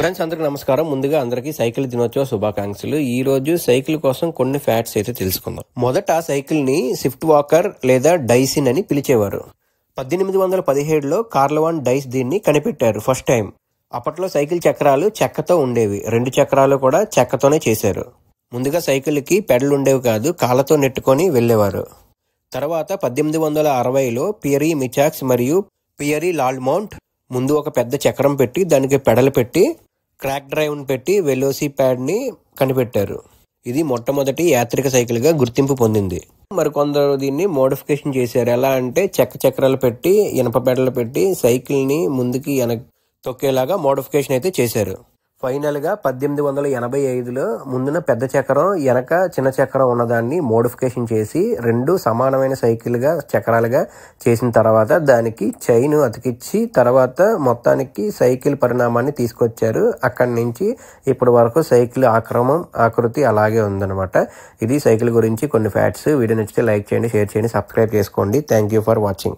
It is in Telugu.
ఫ్రెండ్స్ అందరికీ నమస్కారం. ముందుగా అందరికీ సైకిల్ దినోత్సవ శుభాకాంక్షలు. ఈ రోజు సైకిల్ కోసం కొన్ని ఫ్యాక్ట్స్ అయితే తెలుసుకుందాం. మొదట సైకిల్ ని స్విఫ్ట్ వాకర్ లేదా డైసిన్ అని పిలిచేవారు. 1817లో కార్ల్ డైస్ దీన్ని కనిపెట్టారు ఫస్ట్ టైం. అప్పట్లో సైకిల్ చక్రాలు చెక్కతో ఉండేవి. 2 చక్రాలు కూడా చెక్కతోనే చేశారు. ముందుగా సైకిల్ కి పెడల్ ఉండేవి కాదు, కాళ్ళతో నెట్టుకొని వెళ్లేవారు. తర్వాత 1860లో పియరీ మిచాక్స్ మరియు పియరీ లాల్మౌంట్ ముందు ఒక పెద్ద చక్రం పెట్టి దానికి పెడల్ పెట్టి క్రాక్ డ్రైవ్ పెట్టి వెలోసి ప్యాడ్ ని కనిపెట్టారు. ఇది మొట్టమొదటి యాత్రిక సైకిల్ గా గుర్తింపు పొందింది. మరికొందరు దీన్ని మోడిఫికేషన్ చేశారు. ఎలా అంటే చెక్క చక్రాలు పెట్టి ఇనప పెడలు పెట్టి సైకిల్ ని ముందుకి తొక్కేలాగా మోడిఫికేషన్ అయితే చేశారు. ఫైనల్ గా 1885లో ముందున పెద్ద చక్రం వెనక చిన్న చక్రం ఉన్నదాన్ని మోడిఫికేషన్ చేసి 2 సమానమైన సైకిల్ గా చక్రాలుగా చేసిన తర్వాత దానికి చైన్ అతికిచ్చి తర్వాత మొత్తానికి సైకిల్ పరిణామాన్ని తీసుకొచ్చారు. అక్కడి నుంచి ఇప్పటి వరకు సైకిల్ ఆకృతి అలాగే ఉందన్నమాట. ఇది సైకిల్ గురించి కొన్ని ఫ్యాక్ట్స్. వీడియో నచ్చితే లైక్ చేయండి, షేర్ చేయండి, సబ్స్క్రైబ్ చేసుకోండి. Thank you for watching.